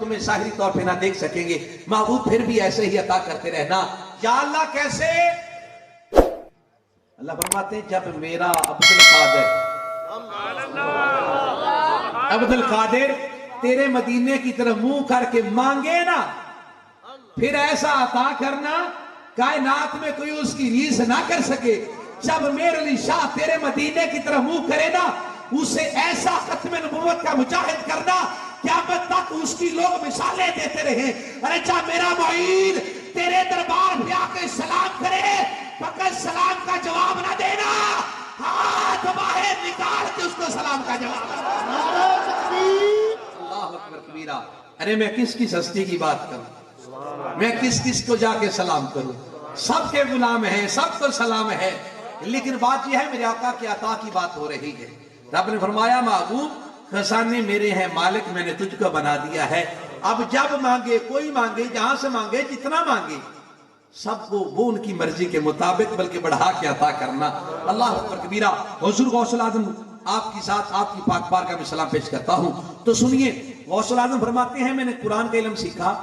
تمہیں ظاہری طور پہ نہ دیکھ سکیں گے، محبوب پھر بھی ایسے ہی عطا کرتے رہنا۔ یا اللہ کیسے؟ اللہ فرماتے ہیں جب میرا عبد القادر تیرے مدینے کی طرف منہ کر کے مانگے نا، پھر ایسا عطا کرنا کائنات میں کوئی اس کی ریس نہ کر سکے۔ جب میر علی شاہ تیرے مدینے کی طرف منہ کرے نا، اسے ایسا ختم نبوت کا مجاہد کرنا قیامت تک اس کی لوگ مثالیں دیتے رہے۔ ارے جب میرا معین تیرے دربار پہ آ کے سلام کرے، فقط سلام کا جواب نہ دینا، ہاتھ باہر نکال کے اس کو سلام کا جواب اللہ اکبر کبیرہ۔ ارے میں کس کس ہستی کی بات کروں، میں کس کس کو جا کے سلام کروں؟ سب کے غلام ہیں، سب کو سلام ہے، لیکن بات یہ ہے میرے آقا کی عطا کی بات ہو رہی ہے۔ رب نے فرمایا محبوب خزانے میرے ہیں مالک، میں نے تجھ کو بنا دیا ہے، اب جب مانگے، کوئی مانگے، جہاں سے مانگے، جتنا مانگے، سب کو وہ ان کی مرضی کے مطابق بلکہ بڑھا کے عطا کرنا۔ اللہ اکبر کبیرہ۔ حضور غوث العظم آپ کی ساتھ آپ کی پاک بارگاہ میں سلام پیش کرتا ہوں۔ تو سنیے، غوث العظم فرماتے ہیں میں نے قرآن کا علم سیکھا،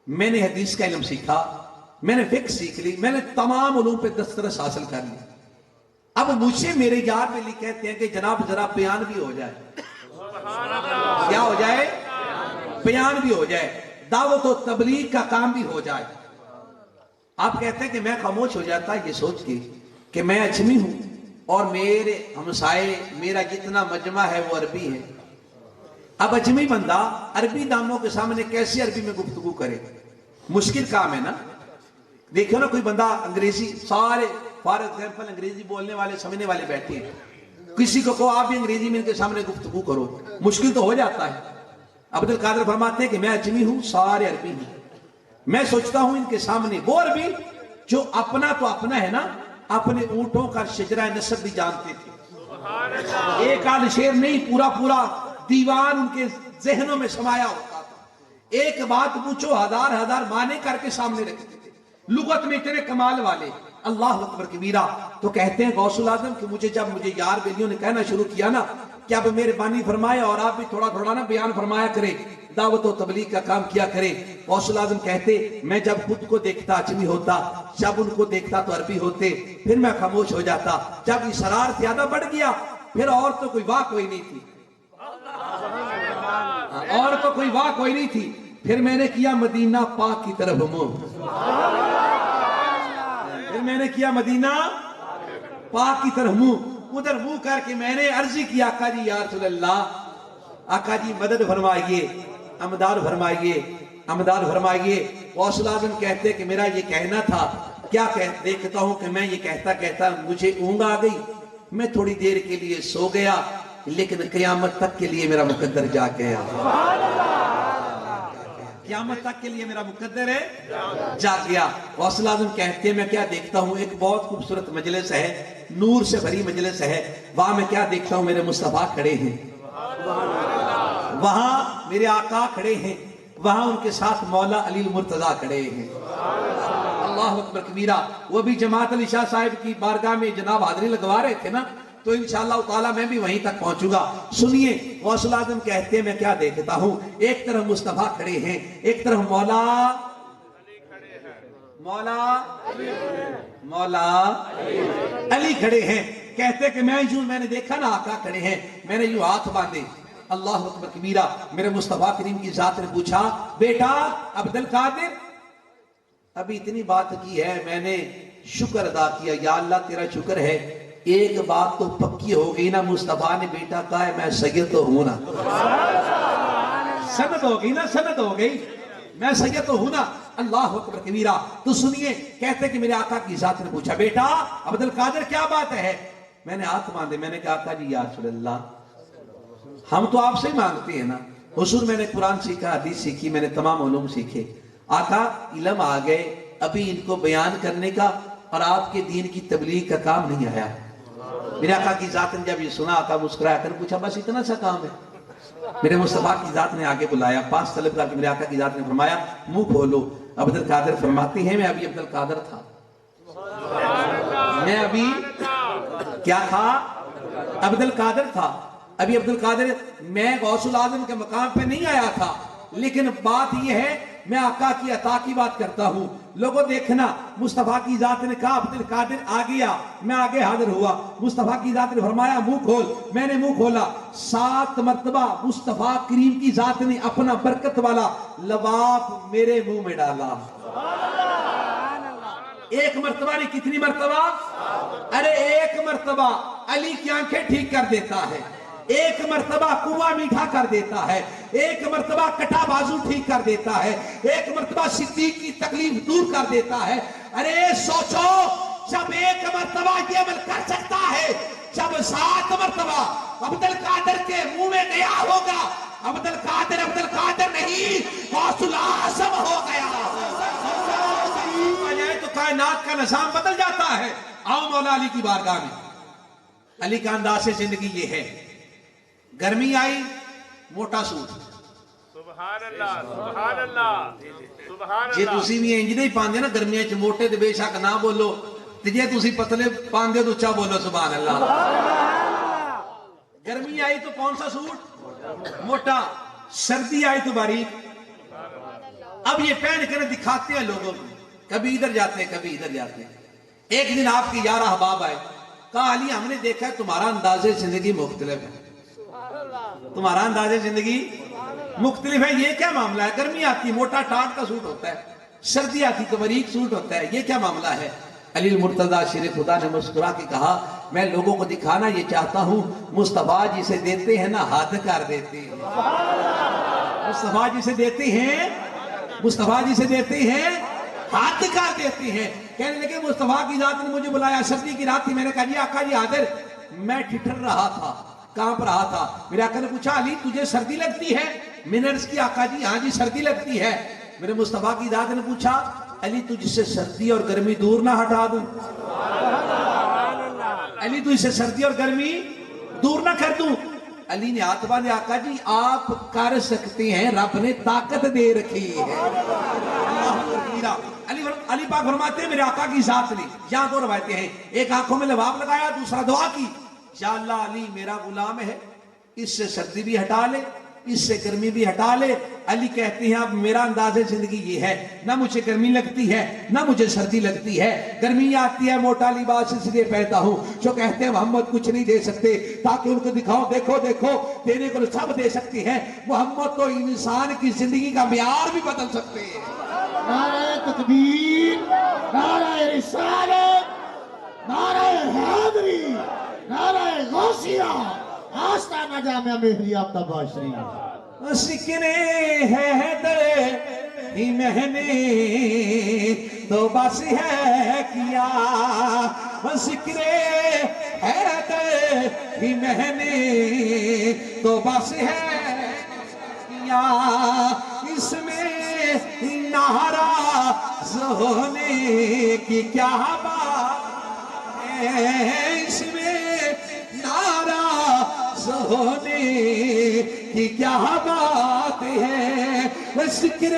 میں نے حدیث کا علم سیکھا، میں نے فقہ سیکھ لی، میں نے تمام علوم پہ دسترس حاصل کر لی۔ اب مجھے میرے یار میں کہتے ہیں کہ جناب ذرا بیان بھی ہو جائے۔ کیا ہو جائے؟ بیان بھی ہو جائے، دعوت و تبلیغ کا کام بھی ہو جائے۔ آپ کہتے ہیں کہ میں خاموش ہو جاتا یہ سوچ کے کہ میں اجمی ہوں اور میرے ہمسائے میرا جتنا مجمع ہے وہ عربی ہے۔ اب اجمی بندہ عربی داموں کے سامنے کیسے عربی میں گفتگو کرے؟ مشکل کام ہے نا۔ دیکھو نا کوئی بندہ انگریزی، سارے فار ایگزامپل انگریزی بولنے والے سمجھنے والے بیٹھے ہیں، کسی کو کہو آپ بھی انگریزی میں ان کے سامنے گفتگو کرو، مشکل تو ہو جاتا ہے۔ عبد القادر فرماتے ہیں کہ میں اجمی ہوں، سارے عربی ہیں، میں سوچتا ہوں ان کے سامنے وہ عربی جو اپنا تو اپنا ہے نا، اپنے اونٹوں کا شجرہ نسب بھی جانتے تھے، ایک آدھ شعر نہیں، پورا پورا دیوان ان کے ذہنوں میں سمایا ہوتا تھا، ایک بات پوچھو ہزار ہزار معنی کر کے سامنے رکھتے تھے، لغت میں اتنے کمال والے۔ اللہ اکبر کبیرہ۔ تو کہتے ہیں غوث العظم کہ جب مجھے یار بیلیوں نے کہنا شروع کیا نا کہ اب میرے بانی فرمائے اور آپ بھی تھوڑا تھوڑا نا بیان فرمایا کریں، دعوت و تبلیغ کا کام کیا کریں۔ غوث العظم کہتے میں جب خود کو دیکھتا اجمی ہوتا، جب ان کو دیکھتا تو عربی ہوتے، پھر میں خاموش ہو جاتا، جب اسرار زیادہ بڑھ گیا پھر اور تو کوئی واہ کوئی نہیں تھی، اور تو کوئی واہ کوئی نہیں تھی، پھر میں نے کیا مدینہ پاک کی طرف منہ، پھر میں نے کیا مدینہ پاک کی طرف منہ، ادھر منہ کر کے میں نے عرضی کیا آقا جی یا رسول اللہ، آقا جی مدد فرمائیے، امداد فرمائیے، امداد فرمائیے۔ غوث العظم کہتے کہ میرا یہ کہنا تھا، کیا دیکھتا ہوں کہ میں یہ کہتا کہتا مجھے اونگ آ گئی، میں تھوڑی دیر کے لیے سو گیا، لیکن قیامت تک کے لیے میرا مقدر جاگ گیا، قیامت تک کے لیے میرا مقدر ہے جاگ گیا۔ غوث العظم کہتے ہیں میں کیا دیکھتا ہوں، ایک بہت خوبصورت مجلس ہے، نور سے بھری مجلس ہے، وہاں میں کیا دیکھتا ہوں، میرے مصطفیٰ کھڑے ہیں، وہاں میرے آقا کھڑے ہیں، وہاں ان کے ساتھ مولا علی المرتضیٰ کھڑے ہیں۔ اللہ اکبر کبیرہ۔ وہ بھی جماعت علی شاہ صاحب کی بارگاہ میں جناب حاضری لگوا رہے تھے نا، تو انشاءاللہ تعالیٰ میں بھی وہیں تک پہنچوں گا۔ سنیے غوث العظم کہتے ہیں میں کیا دیکھتا ہوں، ایک طرف مصطفیٰ کھڑے ہیں، ایک طرف مولا علی کھڑے ہیں۔ کہتے کہ میں نے دیکھا نا آقا کھڑے ہیں، میں نے یوں ہاتھ باندھے، اللہ اکبر کبیرہ۔ میرے مصطفیٰ کریم کی ذات نے پوچھا بیٹا عبد القادر، ابھی اتنی بات کی ہے، میں نے شکر ادا کیا، یا اللہ تیرا شکر ہے، ایک بات تو پکی ہو گئی نا، مصطفیٰ نے بیٹا کہا ہے میں سید تو ہوں نا، سند ہو گئی نا، سند ہو گئی، میں سید تو ہوں نا۔ اللہ اکبر کبیرہ۔ تو سنیے، کہتے کہ میرے آقا کی ذات نے پوچھا بیٹا عبد القادر کیا بات ہے؟ میں نے ہاتھ باندھے، میں نے کہا آقا جی یا رسول اللہ، ہم تو آپ سے ہی مانگتے ہیں نا، حضور میں نے قرآن سیکھا، حدیث سیکھی، میں نے تمام علوم سیکھے، آقا علم آ گئے، ابھی ان کو بیان کرنے کا اور آپ کے دین کی تبلیغ کا کام نہیں آیا۔ میرے آقا کی ذات نے جب یہ سنا، آقا مسکرایا کر پوچھا بس اتنا سا کام ہے؟ میرے مصطفیٰ کی ذات نے آگے بلایا، پاس طلب کر کے میرے آقا کی ذات نے فرمایا منہ کھولو۔ عبد القادر فرماتے ہیں میں ابھی عبد القادر تھا، میں ابھی کیا تھا؟ عبد القادر تھا، ابھی عبد القادر، میں غوث العظم کے مقام پہ نہیں آیا تھا، لیکن بات یہ ہے میں آقا کی عطا کی بات کرتا ہوں. لوگوں دیکھنا مصطفیٰ کی ذات نے کہا عبد القادر آ گیا, میں آگے حاضر ہوا. مصطفیٰ کی ذات نے فرمایا منہ کھول, میں نے منہ کھولا. 7 مرتبہ مصطفیٰ کریم کی ذات نے اپنا برکت والا لباس میرے منہ میں ڈالا. ایک مرتبہ نہیں, کتنی مرتبہ؟ ارے ایک مرتبہ علی کی آنکھیں ٹھیک کر دیتا ہے, ایک مرتبہ کنواں میٹھا کر دیتا ہے, ایک مرتبہ کٹا بازو ٹھیک کر دیتا ہے, ایک مرتبہ صدیق کی تکلیف دور کر دیتا ہے. ارے سوچو, جب ایک مرتبہ یہ عمل کر سکتا ہے, جب 7 مرتبہ عبد القادر کے منہ میں گیا ہوگا, عبد القادر نہیں غوث الاعظم ہو گیا. تو کائنات کا نظام بدل جاتا ہے. آؤ مولا علی کی بارگاہ میں. علی کا انداز سے زندگی یہ ہے, گرمی آئی موٹا سوٹ, سبحان اللہ سبحان اللہ سبحان جے اللہ. تسی بھی انج نہیں پاندے نا گرمیاں چ موٹے تے بے شک نہ بولو, تے جے تسی پتلے پاندے تو اچھا بولو سبحان اللہ. گرمی آئی تو کون سا سوٹ؟ موٹا. سردی آئی تو باریک. اب یہ پہن کر دکھاتے ہیں لوگوں کو, کبھی ادھر جاتے ہیں کبھی ادھر جاتے ہیں. ایک دن آپ کی 11 احباب آئے, کہا علی ہم نے دیکھا ہے تمہارا انداز زندگی مختلف ہے, تمہارا انداز زندگی مختلف ہے, یہ کیا معاملہ ہے؟ گرمی آتی موٹا ٹاٹ کا سوٹ ہوتا ہے, سردی آتی تو باریک سوٹ ہوتا ہے, یہ کیا معاملہ ہے؟ علی المرتضیٰ شیر خدا نے مسکرا کے کہا میں لوگوں کو دکھانا یہ چاہتا ہوں مصطفیٰ جسے دیتے ہیں نا حد کر دیتے ہیں. مصطفیٰ جسے دیتے ہیں, مصطفیٰ جسے دیتے ہیں حد کر دیتے ہیں. کہنے لگے مصطفیٰ کی ذات نے مجھے بلایا, سردی کی رات تھی, میں نے کہا جی آقا جی حاضر. میں ٹھٹر رہا تھا, کانپ رہا تھا. میرے آقا نے پوچھا علی تجھے سردی لگتی ہے؟ میں نے عرض کی آقا جی ہاں جی سردی لگتی ہے. میرے مصطفیٰ کی ذات نے پوچھا علی تجھ سے سردی اور گرمی دور نہ ہٹا دوں؟ علی تجھ سے سردی اور گرمی دور نہ کر دوں؟ علی نے ہاتھ باندھے, آقا جی آپ کر سکتے ہیں, رب نے طاقت دے رکھی ہے. علی پاک فرماتے ہیں میرے آقا کی ذات نے, یہاں 2 روایتیں ہیں, ایک آنکھوں میں لباب لگایا, دوسرا دعا کی, یا اللہ علی میرا غلام ہے, اس سے سردی بھی ہٹا لے, اس سے گرمی بھی ہٹا لے. علی کہتے ہیں اب میرا انداز زندگی یہ ہے, نہ مجھے گرمی لگتی ہے نہ مجھے سردی لگتی ہے. گرمی آتی ہے موٹا لباس اس لیے پہنتا ہوں, جو کہتے ہیں محمد کچھ نہیں دے سکتے, تاکہ ان کو دکھاؤ دیکھو دیکھو دینے کو سب دے سکتے ہیں, محمد تو انسان کی زندگی کا معیار بھی بدل سکتے ہیں. نعرہ تکبیر, نعرہ رسالت, نعرہ حیدری, نعرہ غوثیہ, آستانہ جامعہ مہریہ تباشری. سکنے حیدر ہی میں نے تو بس ہے کیا, سکنے حیدر ہی میں نے تو بس ہے کیا, اس میں ناراض ہونے کی کیا بات ہے, اس میں ناراض ہونے کی کیا بات ہے. ذکر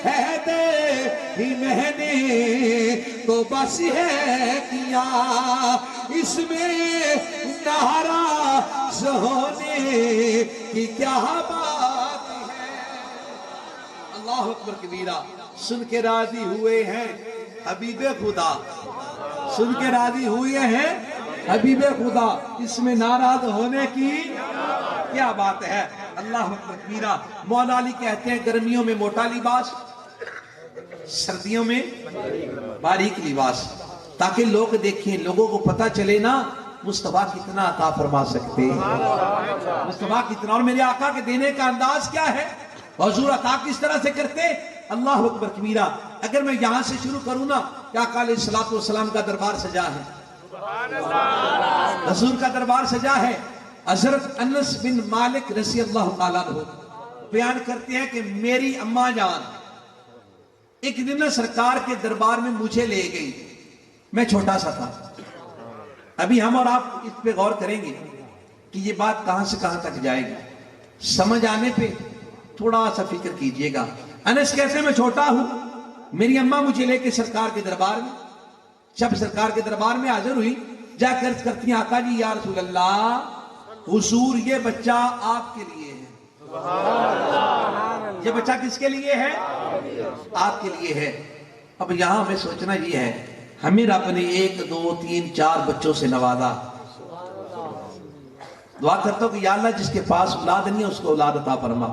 حیدر ہی میں نے تو بس ہے کیا, اس میں ناراض ہونے کی کیا بات ہے. اللہ اکبر کبیرہ. سن کے راضی ہوئے ہیں حبیب خدا, سن کے راضی ہوئے ہیں حبیب خدا, اس میں ناراض ہونے کی کیا بات ہے. اللہ اکبر کبیرہ. مولا علی کہتے ہیں گرمیوں میں موٹا لباس, سردیوں میں باریک لباس, تاکہ لوگ دیکھیں, لوگوں کو پتہ چلے نا مصطفیٰ کتنا عطا فرما سکتے ہیں, مصطفیٰ کتنا. اور میرے آقا کے دینے کا انداز کیا ہے, حضور عطا کس طرح سے کرتے. اللہ اکبر کبیرہ. اگر میں یہاں سے شروع کروں نا, کیا علیہ الصلوۃ والسلام کا دربار سجا ہے, حضور کا دربار سجا ہے. حضرت انس بن مالک رضی اللہ تعالیٰ عنہ بیان کرتے ہیں کہ میری اماں جان ایک دن سرکار کے دربار میں مجھے لے گئی, میں چھوٹا سا تھا. ابھی ہم اور آپ اس پہ غور کریں گے کہ یہ بات کہاں سے کہاں تک جائے گی, سمجھ آنے پہ تھوڑا سا فکر کیجئے گا. انس کیسے میں چھوٹا ہوں, میری اماں مجھے لے کے سرکار کے دربار میں, جب سرکار کے دربار میں حاضر ہوئی, جا کر کرتی ہیں آقا جی یا رسول اللہ, حضور یہ بچہ آپ کے لیے ہے. یہ بچہ کس کے لیے ہے؟ آپ کے لیے ہے۔ اب یہاں ہمیں سوچنا یہ ہے، ہمیں رب نے 1 2 3 4 بچوں سے نوازا، دعا کرتا ہوں کہ یا اللہ جس کے پاس اولاد نہیں ہے اس کو اولاد عطا فرما،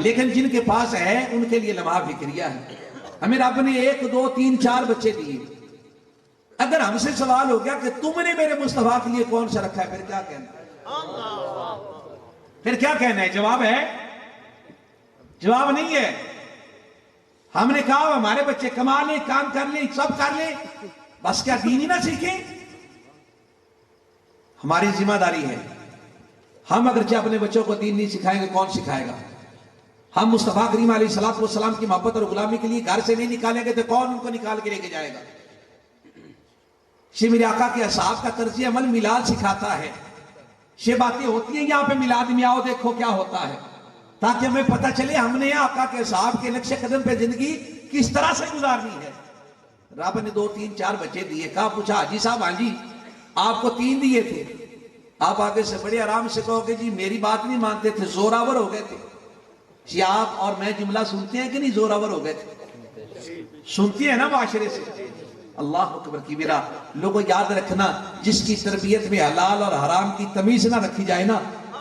لیکن جن کے پاس ہے ان کے لیے لمحہ فکریہ ہے۔ ہمیں رب نے 1 2 3 4 بچے دیے، اگر ہم سے سوال ہو گیا کہ تم نے میرے مصطفیٰ کے لیے کون سا رکھا ہے، پھر کیا کہنا ہے؟ پھر کیا کہنا ہے؟ جواب ہے؟ جواب نہیں ہے۔ ہم نے کہا ہمارے بچے کما لیں، کام کر لیں، سب کر لیں، بس کیا دین ہی نہ سیکھیں؟ ہماری ذمہ داری ہے، ہم اگرچہ اپنے بچوں کو دین نہیں سکھائیں گے کون سکھائے گا؟ ہم مصطفیٰ کریم علیہ السلام کی محبت اور غلامی کے لیے گھر سے نہیں نکالیں گے تو کون ان کو نکال کے لے کے جائے گا؟ یہ میرے آقا کے اصحاب کا طرز عمل میلاد سکھاتا ہے۔ یہ باتیں ہوتی ہیں یہاں پہ میلاد میں آؤ دیکھو کیا ہوتا ہے، تاکہ ہمیں پتہ چلے ہم نے آقا کے اصحاب کے نقش قدم پہ زندگی کس طرح سے گزارنی ہے۔ رب نے 2 3 4 بچے دیے، کہا پوچھا حاجی صاحب ہاں جی آپ کو 3 دیے تھے، آپ آگے سے بڑے آرام سے کہو کہ جی میری بات نہیں مانتے تھے، زوراور ہو گئے تھے۔ جی آپ اور میں جملہ سنتے ہیں کہ نہیں زوراور ہو گئے تھے؟ سنتی ہے نا معاشرے سے؟ اللہ اکبر کبیرہ۔ لوگوں یاد رکھنا، جس کی تربیت میں حلال اور حرام کی تمیز نہ رکھی جائے نا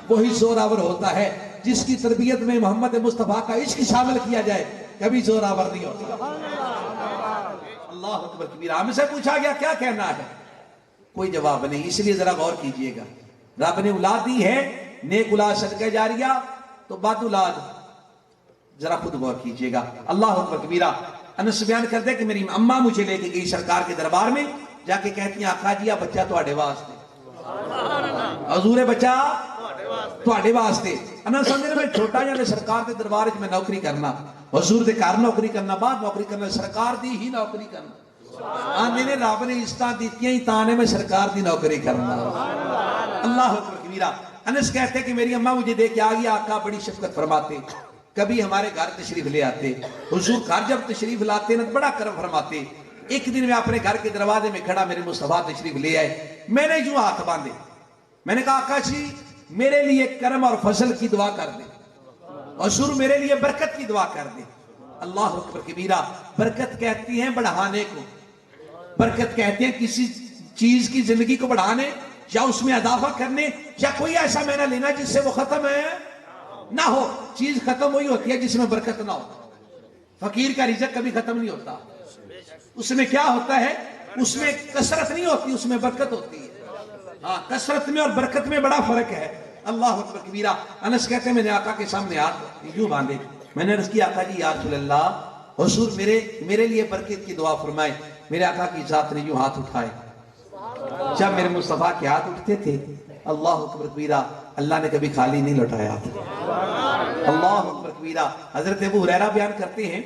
وہی زوراور ہوتا ہے، جس کی تربیت میں محمد مصطفیٰ کا عشق شامل کیا جائے کبھی زوراور نہیں ہوتا۔ اللہ اکبر کبیرہ۔ ہم سے پوچھا گیا کیا کہنا ہے، کوئی جواب نہیں، اس لیے ذرا غور کیجئے گا۔ رب نے اولاد دی ہے، نیک اولاد صدقہ جاریہ، تو بد اولاد ذرا خود غور کیجئے گا۔ اللہ اکبر کبیرہ۔ انس بیان کرتے کہ میری اماں مجھے لے کے گئی سرکار کے دربار میں، جا کے کہتی ہیں آقا جی بچہ تواڈے واسطے، حضور بچہ تواڈے واسطے۔ انس سمجھنے میں چھوٹا جانے سرکار کے دربار میں نوکری کرنا، حضور دے گھر نوکری کرنا، بعد نوکری کرنا، سرکار دی ہی نوکری کرنا۔ آنے نے رب نے عزتاں دیتیاں ہی تانے میں سرکار دی نوکری کرنا۔ اللہ اکبر کبیرہ۔ انس کہتے کہ میری اماں مجھے دے کے آ گیا، آقا بڑی شفقت فرماتے، کبھی ہمارے گھر تشریف لے آتے، حضور گھر جب تشریف لاتے نا بڑا کرم فرماتے۔ ایک دن میں اپنے گھر کے دروازے میں کھڑا، میرے مصطفیٰ تشریف لے آئے، میں نے یوں ہاتھ باندھے، میں نے کہا آقا جی میرے لیے کرم اور فضل کی دعا کر دیں، حضور میرے لیے برکت کی دعا کر دیں۔ اللہ اکبر کبیرہ۔ برکت کہتی ہیں بڑھانے کو، برکت کہتے ہیں کسی چیز کی زندگی کو بڑھانے یا اس میں اضافہ کرنے، یا کوئی ایسا معنی لینا جس سے وہ ختم ہے نہ ہو۔ چیز ختم وہی ہوتی ہے جس میں برکت نہ ہو۔ فقیر کا رزق کبھی ختم نہیں ہوتا، اس میں کیا ہوتا ہے؟ اس میں کثرت نہیں ہوتی، اس میں برکت ہوتی ہے۔ ہاں، کثرت میں اور برکت میں بڑا فرق ہے۔ اللہ اکبر کبیرہ۔ انس کہتے ہیں میں نے آقا کے سامنے ہاتھ یوں باندھے، میں نے عرض کیا آقا جی یا رسول اللہ، حضور میرے لیے برکت کی دعا فرمائے۔ میرے آقا کی ذات نے یوں ہاتھ اٹھائے، جب میرے مصطفیٰ کے ہاتھ اٹھتے تھے اللہ اکبر کبیرہ اللہ نے کبھی خالی نہیں لوٹایا۔ اللہ اکبر کبیرہ۔ حضرت ابو ہریرہ بیان کرتے ہیں،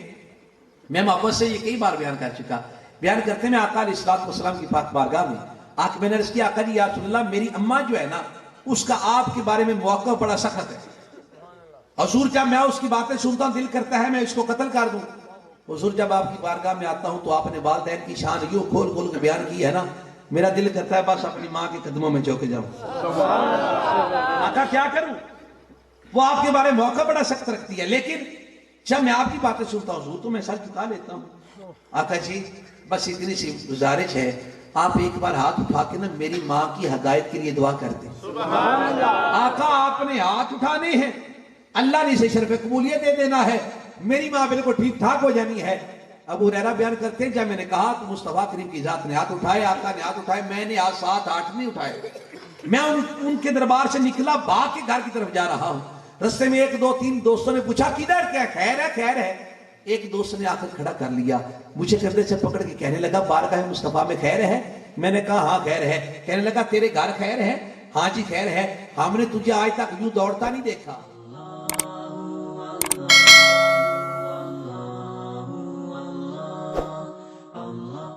میں محبت سے یہ کئی بار بیان کر چکا، بیان کرتے ہیں میں آقا علیہ السلام کی پاک بارگاہ میں آقا میں نے عرض کیا آقا جی یا رسول اللہ میری اماں جو ہے نا اس کا آپ کے بارے میں موقع بڑا سخت ہے، حضور جب میں اس کی باتیں سنتا ہوں دل کرتا ہے میں اس کو قتل کر دوں۔ حضور جب آپ کی بارگاہ میں آتا ہوں تو آپ نے والدین کی شان یوں کھول کھول کے بیان کی ہے نا، میرا دل کرتا ہے بس اپنی ماں کے قدموں میں جھک جاؤں۔ آقا کیا کروں؟ وہ آپ کے بارے میں موقع بڑا سخت رکھتی ہے، لیکن جب میں آپ کی باتیں سنتا ہوں حضور تو میں سر جھکا لیتا ہوں۔ آقا جی بس اتنی سی گزارش ہے، آپ ایک بار ہاتھ اٹھا کے نا میری ماں کی ہدایت کے لیے دعا کرتے ہیں۔ آقا آپ نے ہاتھ اٹھانے ہیں، اللہ نے اسے شرف قبولیت دے دینا ہے، میری ماں بالکل ٹھیک ٹھاک ہو جانی ہے۔ ابو ہریرہ بیان کرتے ہیں جب میں نے کہا تو مصطفیٰ کریم کی ذات نے ہاتھ اٹھائے، آقا نے ہاتھ اٹھائے، میں نے آج 7 8 نہیں اٹھائے۔ میں ان کے دربار سے نکلا، باغ کے گھر کی طرف جا رہا ہوں، رستے میں 1 2 3 دوستوں نے پوچھا کدھر کیا خیر ہے خیر ہے۔ ایک دوست نے آ کر کھڑا کر لیا، مجھے کندھے سے پکڑ کے کہنے لگا بارگاہ مصطفیٰ میں خیر ہے؟ میں نے کہا ہاں خیر ہے۔ کہنے لگا تیرے گھر خیر ہے؟ ہاں جی خیر ہے، ہم نے تجھے آج تک یوں دوڑتا نہیں دیکھا۔